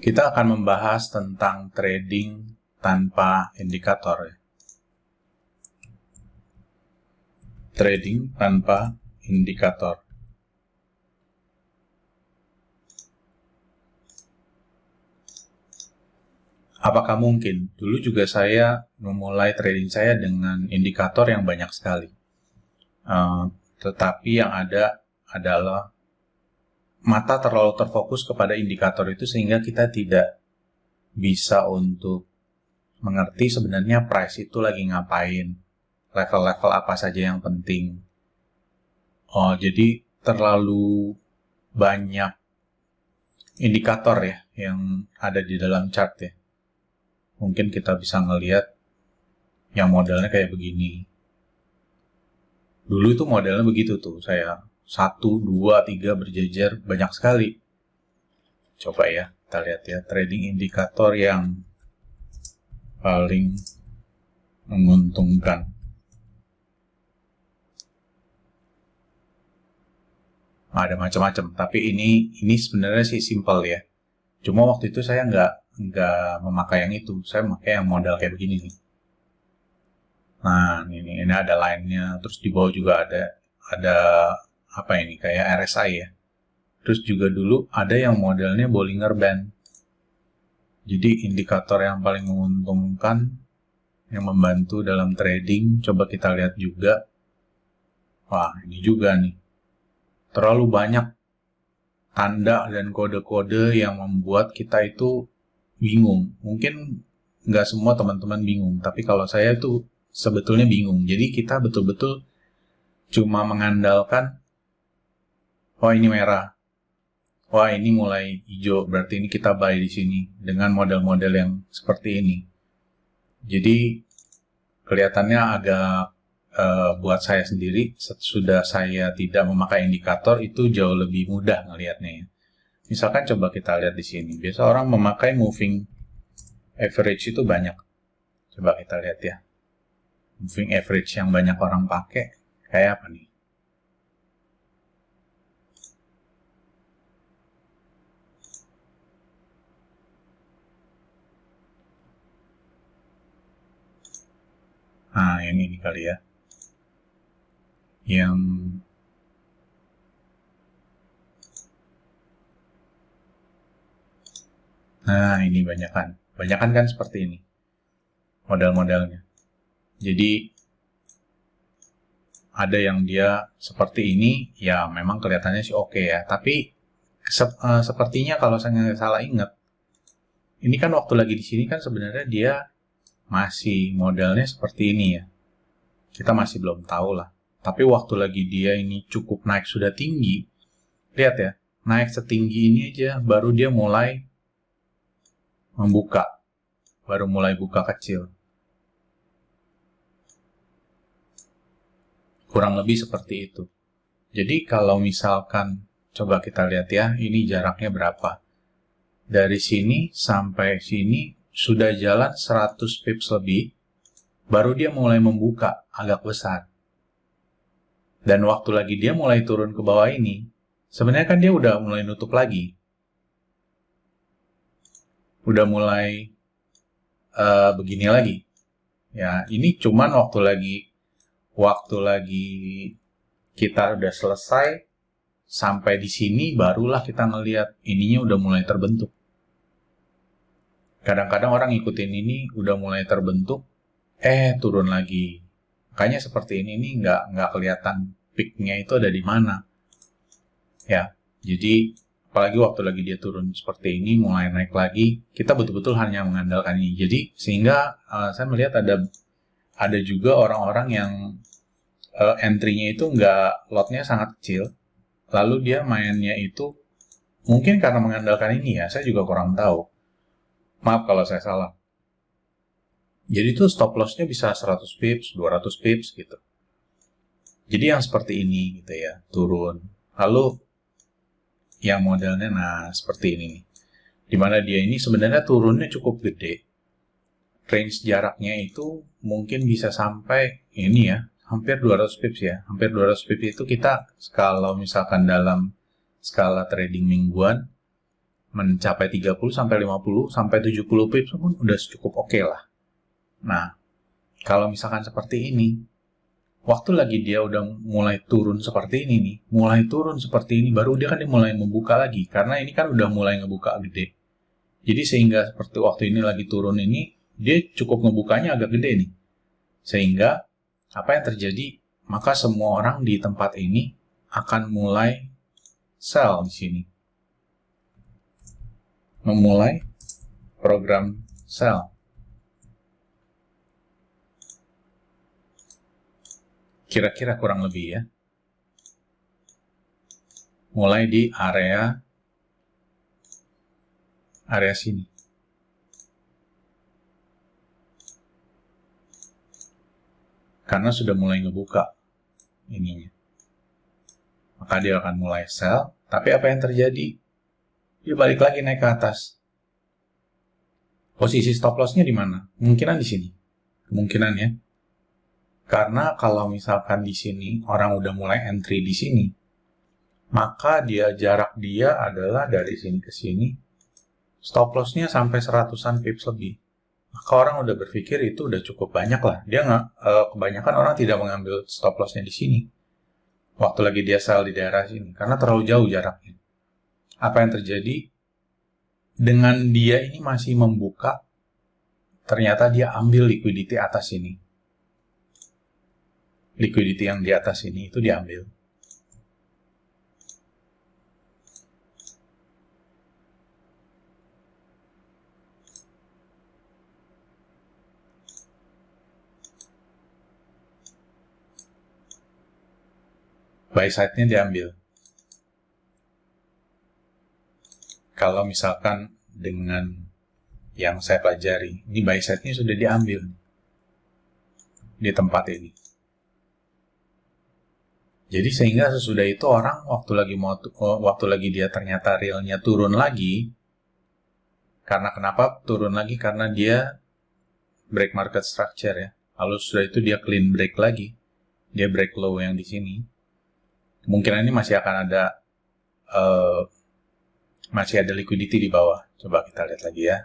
Kita akan membahas tentang trading tanpa indikator. Trading tanpa indikator. Apakah mungkin? Dulu juga saya memulai trading saya dengan indikator yang banyak sekali. Tetapi yang ada adalah mata terlalu terfokus kepada indikator itu sehingga kita tidak bisa untuk mengerti sebenarnya price itu lagi ngapain, level-level apa saja yang penting. Jadi terlalu banyak indikator ya yang ada di dalam chart ya. Mungkin kita bisa ngelihat yang modelnya kayak begini. Dulu itu modelnya begitu tuh, saya 1, 2, 3 berjejer banyak sekali. Coba ya, kita lihat ya, trading indikator yang paling menguntungkan. Ada macam-macam, tapi ini sebenarnya sih simple ya. Cuma waktu itu saya nggak memakai yang itu, saya memakai yang model kayak begini nih. Nah, ini ada line-nya, terus di bawah juga ada apa ini, kayak RSI ya. Terus juga dulu ada yang modelnya Bollinger Band. Jadi indikator yang paling menguntungkan, yang membantu dalam trading, coba kita lihat juga. Wah, ini juga nih. Terlalu banyak tanda dan kode-kode yang membuat kita itu bingung. Mungkin nggak semua teman-teman bingung, tapi kalau saya itu sebetulnya bingung. Jadi kita betul-betul cuma mengandalkan, wah ini merah, wah ini mulai hijau, berarti ini kita buy di sini dengan model-model yang seperti ini. Jadi kelihatannya agak buat saya sendiri, sudah saya tidak memakai indikator, itu jauh lebih mudah ngelihatnya ya. Misalkan coba kita lihat di sini. Biasa orang memakai moving average itu banyak. Coba kita lihat ya. Moving average yang banyak orang pakai kayak apa nih? Nah, yang ini kali ya. Nah, ini banyakan kan seperti ini model-modelnya. Jadi ada yang dia seperti ini, ya memang kelihatannya sih oke ya. Tapi sepertinya kalau saya nggak salah ingat, ini kan waktu lagi di sini kan sebenarnya dia masih modelnya seperti ini ya. Kita masih belum tahu lah. Tapi waktu lagi dia ini cukup naik sudah tinggi, lihat ya, naik setinggi ini aja baru dia mulai membuka, baru mulai buka kecil. Kurang lebih seperti itu. Jadi kalau misalkan, coba kita lihat ya, ini jaraknya berapa. Dari sini sampai sini sudah jalan 100 pips lebih, baru dia mulai membuka agak besar. Dan waktu lagi dia mulai turun ke bawah ini, sebenarnya kan dia udah mulai nutup lagi. Udah mulai begini lagi. Ya, ini cuman waktu lagi kita udah selesai sampai di sini barulah kita ngelihat ininya udah mulai terbentuk. Kadang-kadang orang ngikutin ini udah mulai terbentuk, turun lagi. Makanya seperti ini nih nggak kelihatan peak-nya itu ada di mana. Ya, jadi apalagi waktu lagi dia turun seperti ini mulai naik lagi, kita betul-betul hanya mengandalkan ini. Jadi sehingga saya melihat ada juga orang-orang yang entry-nya itu lotnya sangat kecil, lalu dia mainnya itu mungkin karena mengandalkan ini ya, saya juga kurang tahu. Maaf kalau saya salah. Jadi itu stop loss-nya bisa 100 pips, 200 pips gitu. Jadi yang seperti ini gitu ya, turun. Lalu yang modelnya seperti ini nih. Dimana dia ini sebenarnya turunnya cukup gede. Range jaraknya itu mungkin bisa sampai ini ya, hampir 200 pips ya. Hampir 200 pips itu kita kalau misalkan dalam skala trading mingguan, mencapai 30 sampai 50 sampai 70 pips pun udah cukup oke lah. Nah, kalau misalkan seperti ini, waktu lagi dia udah mulai turun seperti ini nih, baru dia kan mulai membuka lagi, karena ini kan udah mulai ngebuka gede. Jadi sehingga seperti waktu ini lagi turun ini, dia cukup ngebukanya agak gede nih. Sehingga apa yang terjadi? Maka semua orang di tempat ini akan mulai sell di sini. Memulai program sell. Kira-kira kurang lebih ya. Mulai di area sini. Karena sudah mulai ngebuka ininya. Maka dia akan mulai sell. Tapi apa yang terjadi? Dia balik lagi naik ke atas. Posisi stop loss-nya di mana? Kemungkinan di sini. Kemungkinan ya. Karena kalau misalkan di sini orang udah mulai entry di sini, maka jarak dia adalah dari sini ke sini. Stop loss-nya sampai 100-an pips lebih. Maka orang udah berpikir itu udah cukup banyak lah. Dia kebanyakan orang tidak mengambil stop loss-nya di sini. Waktu lagi dia sell di daerah sini. Karena terlalu jauh jaraknya. Apa yang terjadi? Dengan dia ini masih membuka, ternyata dia ambil liquidity atas ini. Liquidity yang di atas ini itu diambil. Buy side-nya diambil. Kalau misalkan dengan yang saya pelajari, ini buy side-nya sudah diambil di tempat ini. Jadi sehingga sesudah itu orang waktu lagi dia ternyata realnya turun lagi. Karena kenapa turun lagi? Karena dia break market structure ya. Lalu sesudah itu dia clean break lagi. Dia break low yang di sini. Kemungkinan ini masih akan ada liquidity di bawah. Coba kita lihat lagi ya.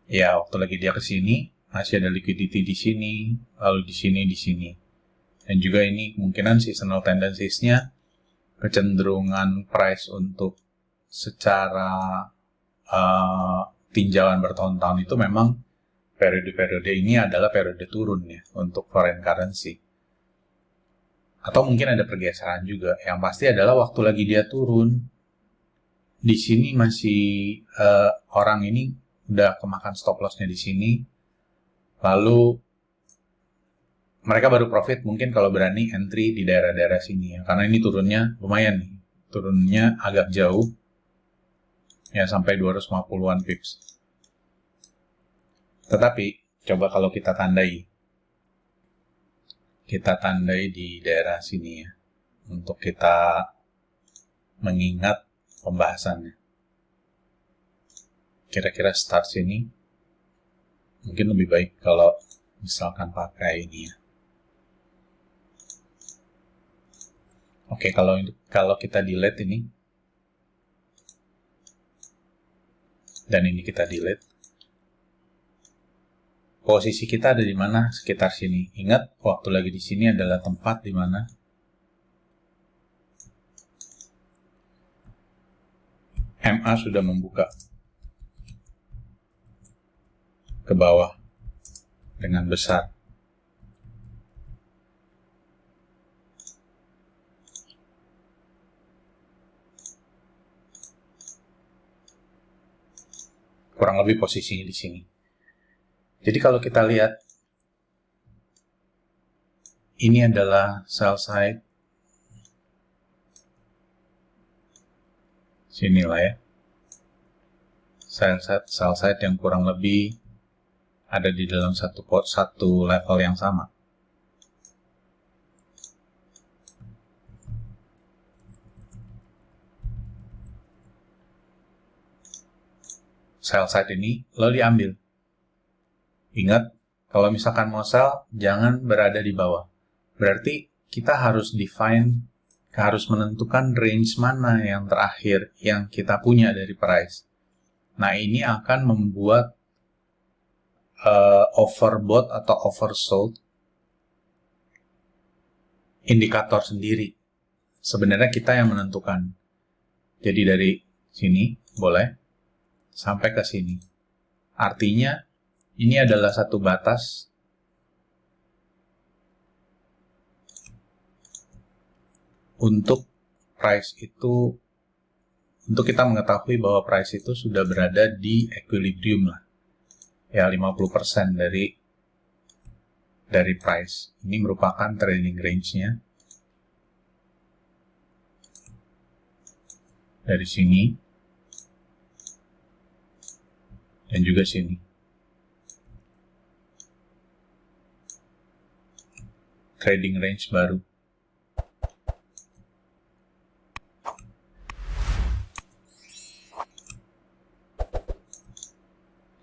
Ya, waktu lagi dia ke sini masih ada liquidity di sini, lalu di sini. Dan juga ini kemungkinan seasonal tendencies-nya kecenderungan price untuk secara tinjauan bertahun-tahun itu memang periode-periode ini adalah periode turun ya untuk foreign currency. Atau mungkin ada pergeseran juga. Yang pasti adalah waktu lagi dia turun, di sini masih orang ini udah kemakan stop loss-nya di sini. Lalu mereka baru profit mungkin kalau berani entry di daerah-daerah sini ya. Karena ini turunnya lumayan nih. Turunnya agak jauh. Ya sampai 250-an pips. Tetapi coba kalau kita tandai. Kita tandai di daerah sini ya. Untuk kita mengingat pembahasannya. Kira-kira start sini. Mungkin lebih baik kalau misalkan pakai ini ya. Oke, kalau kita delete ini. Dan ini kita delete. Posisi kita ada di mana? Sekitar sini. Ingat, waktu lagi di sini adalah tempat di mana MA sudah membuka ke bawah dengan besar. Kurang lebih posisinya di sini. Jadi kalau kita lihat, ini adalah sell side. Sinilah ya. Sell side yang kurang lebih ada di dalam satu level yang sama. Sell side ini lalu diambil. Ingat, kalau misalkan mau sell, jangan berada di bawah. Berarti kita harus define harus menentukan range mana yang terakhir yang kita punya dari price. Nah, ini akan membuat overbought atau oversold indikator sendiri. Sebenarnya kita yang menentukan. Jadi dari sini boleh sampai ke sini. Artinya ini adalah satu batas untuk price itu, untuk kita mengetahui bahwa price itu sudah berada di equilibrium lah. Ya, 50% dari price. Ini merupakan trading range-nya. Dari sini. Dan juga sini. Trading range baru.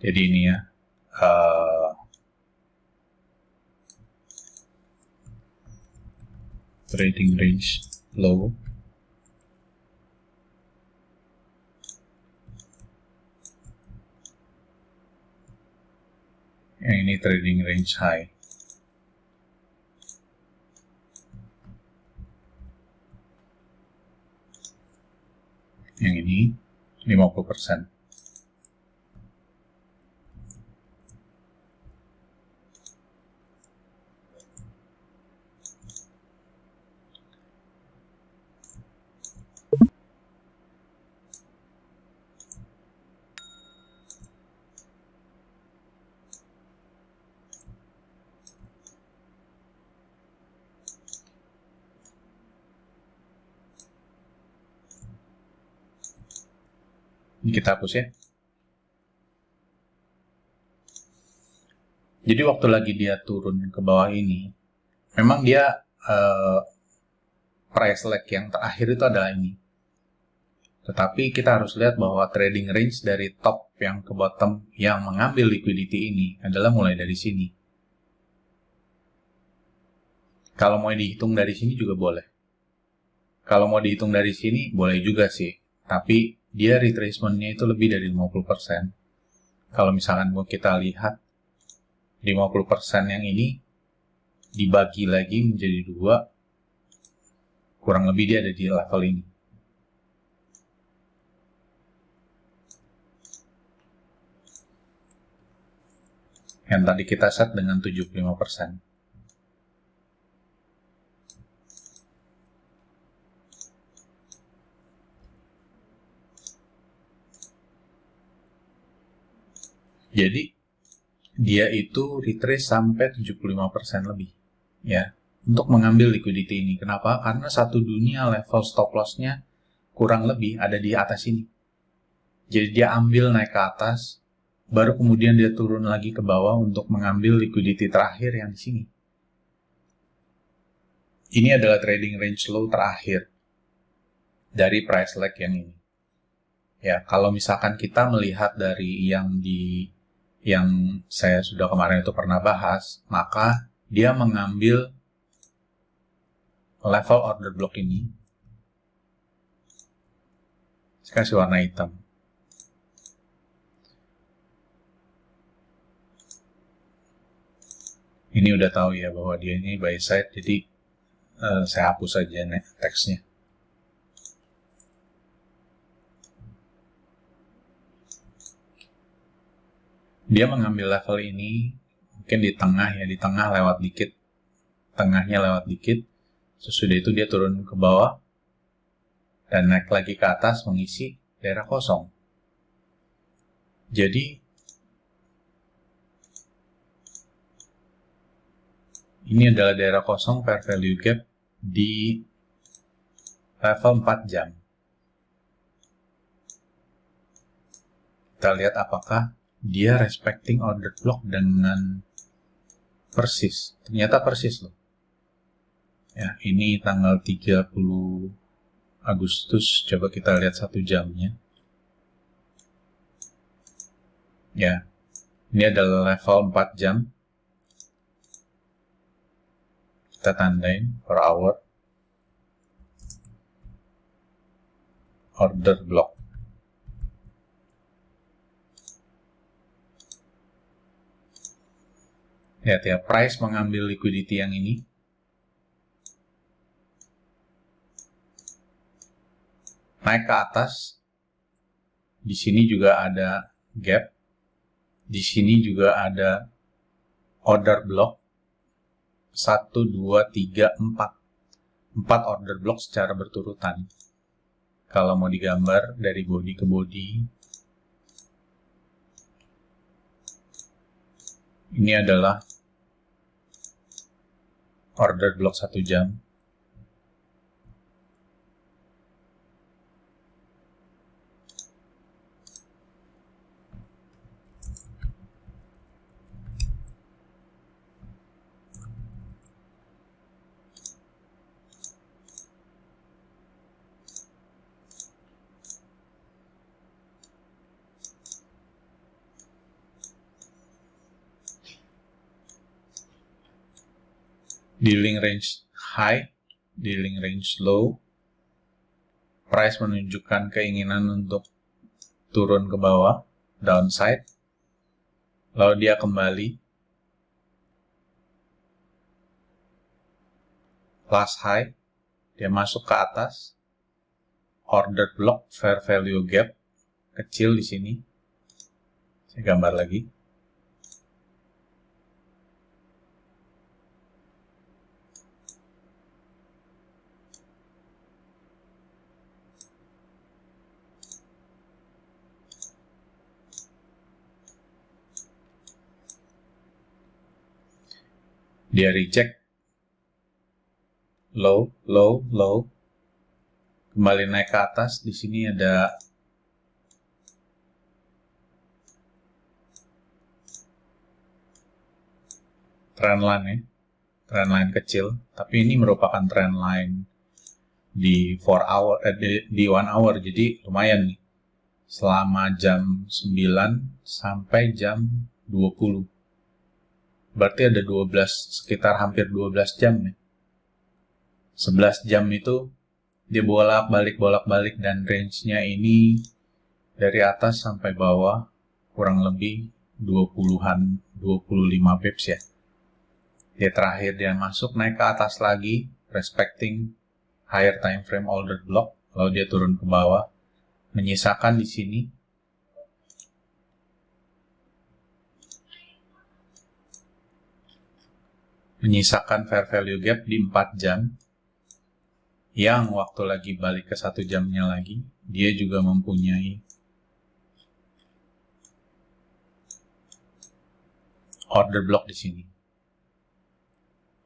Jadi ini ya. Trading range low. Yang ini trading range high. Yang ini 50%. Ini kita hapus ya. Jadi waktu lagi dia turun ke bawah ini, memang dia price lag yang terakhir itu adalah ini. Tetapi kita harus lihat bahwa trading range dari top yang ke bottom yang mengambil liquidity ini adalah mulai dari sini. Kalau mau dihitung dari sini juga boleh. Kalau mau dihitung dari sini boleh juga sih. Tapi dia retracement-nya itu lebih dari 50%. Kalau misalkan mau kita lihat 50% yang ini dibagi lagi menjadi 2, kurang lebih dia ada di level ini. Yang tadi kita set dengan 75%. Jadi dia itu retrace sampai 75% lebih ya untuk mengambil liquidity ini. Kenapa? Karena satu dunia level stop loss-nya kurang lebih ada di atas ini. Jadi dia ambil naik ke atas, baru kemudian dia turun lagi ke bawah untuk mengambil liquidity terakhir yang di sini. Ini adalah trading range low terakhir dari price lag yang ini. Ya, kalau misalkan kita melihat dari yang saya sudah kemarin itu pernah bahas, maka dia mengambil level order block ini. Saya kasih warna hitam. Ini udah tahu ya bahwa dia ini buy side, jadi saya hapus saja teksnya. Dia mengambil level ini mungkin di tengah ya, di tengah lewat dikit, tengahnya lewat dikit. Sesudah itu dia turun ke bawah dan naik lagi ke atas mengisi daerah kosong. Jadi ini adalah daerah kosong fair value gap di level 4 jam. Kita lihat apakah dia respecting order block dengan persis. Ternyata persis loh. Ya, ini tanggal 30 Agustus. Coba kita lihat 1 jamnya. Ya, ini adalah level 4 jam. Kita tandain per hour. order block. Lihat ya, price mengambil liquidity yang ini. Naik ke atas. Di sini juga ada gap. Di sini juga ada order block. 1, 2, 3, 4. 4 order block secara berturutan. Kalau mau digambar dari body ke body, ini adalah order block 1 jam. Dealing range high, dealing range low. Price menunjukkan keinginan untuk turun ke bawah, downside. Lalu dia kembali. Last high, dia masuk ke atas. Order block, fair value gap, kecil di sini. Saya gambar lagi. Dia reject, low, low, low, kembali naik ke atas. Di sini ada trendline ya, trendline kecil, tapi ini merupakan trendline di 1 hour, jadi lumayan nih, selama jam 9 sampai jam 20. Berarti ada 12, sekitar hampir 12 jam ya. 11 jam itu dia bolak-balik dan range-nya ini dari atas sampai bawah kurang lebih 20-an, 25 pips ya. Dia terakhir dia masuk naik ke atas lagi, respecting higher time frame order block, lalu dia turun ke bawah, menyisakan di sini menyisakan fair value gap di 4 jam, yang waktu lagi balik ke 1 jamnya lagi, dia juga mempunyai order block di sini.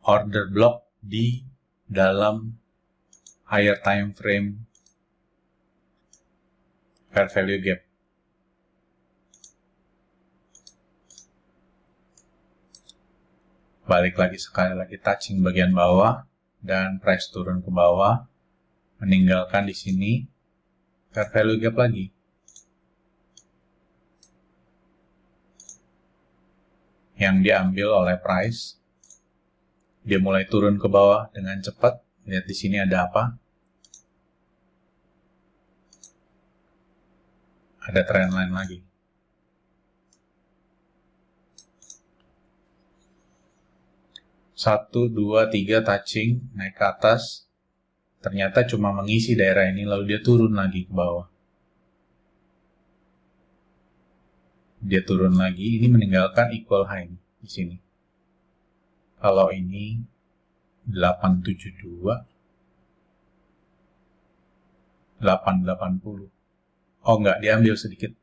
Order block di dalam higher time frame fair value gap. Balik lagi sekali lagi touching bagian bawah dan price turun ke bawah, meninggalkan di sini fair value gap lagi. Yang diambil oleh price, dia mulai turun ke bawah dengan cepat. Lihat di sini ada apa? Ada trendline lagi. Satu, dua, tiga touching, naik ke atas. Ternyata cuma mengisi daerah ini, lalu dia turun lagi ke bawah. Dia turun lagi, ini meninggalkan equal high di sini. Kalau ini 872, 880. Oh enggak, diambil sedikit.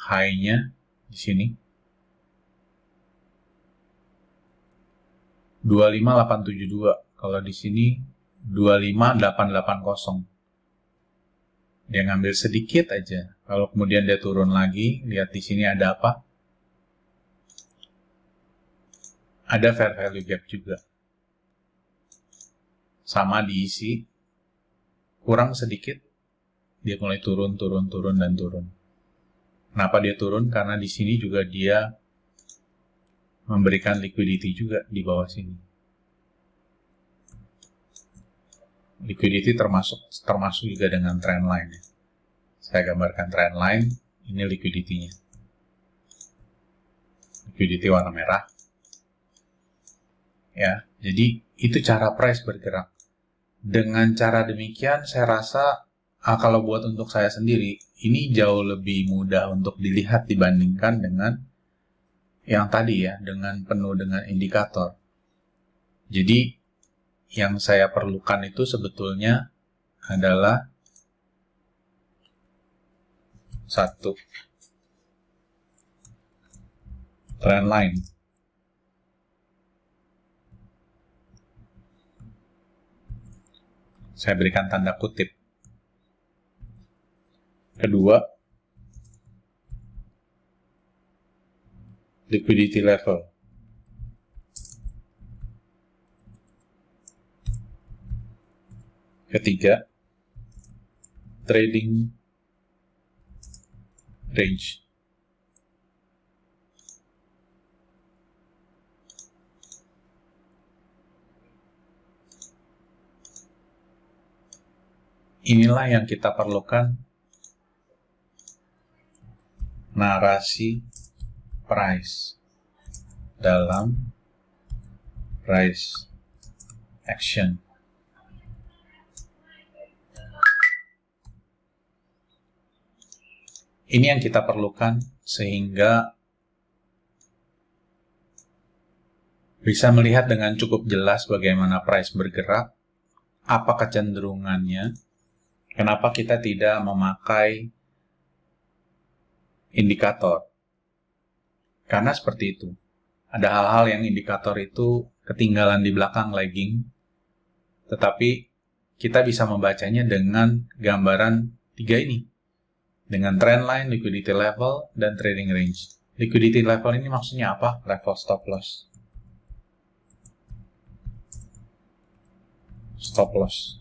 High-nya di sini. 25872. Kalau di sini 25880. Dia ngambil sedikit aja. Kalau kemudian dia turun lagi, lihat di sini ada apa? Ada fair value gap juga. Sama diisi. Kurang sedikit. Dia mulai turun. Kenapa dia turun? Karena di sini juga dia memberikan liquidity juga di bawah sini. liquidity termasuk juga dengan trend line. Saya gambarkan trend line, ini liquidity-nya. Liquidity warna merah. Ya, jadi itu cara price bergerak. Dengan cara demikian, saya rasa kalau buat untuk saya sendiri, ini jauh lebih mudah untuk dilihat dibandingkan dengan yang tadi ya, dengan penuh dengan indikator. Jadi, yang saya perlukan itu sebetulnya adalah satu, trend line. Saya berikan tanda kutip. Kedua, liquidity level. Ketiga, trading range. Inilah yang kita perlukan, narasi price dalam price action. Ini yang kita perlukan sehingga bisa melihat dengan cukup jelas bagaimana price bergerak, apa kecenderungannya, kenapa kita tidak memakai indikator. Karena seperti itu. Ada hal-hal yang indikator itu ketinggalan di belakang, lagging, tetapi kita bisa membacanya dengan gambaran tiga ini. Dengan trend line, liquidity level, dan trading range. Liquidity level ini maksudnya apa? Level stop loss. Stop loss.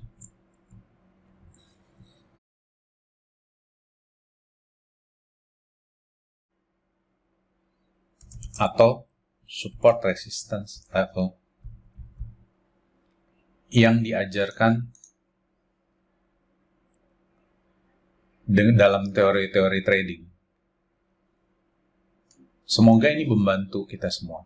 Atau support resistance level. Yang diajarkan dalam teori-teori trading. Semoga ini membantu kita semua.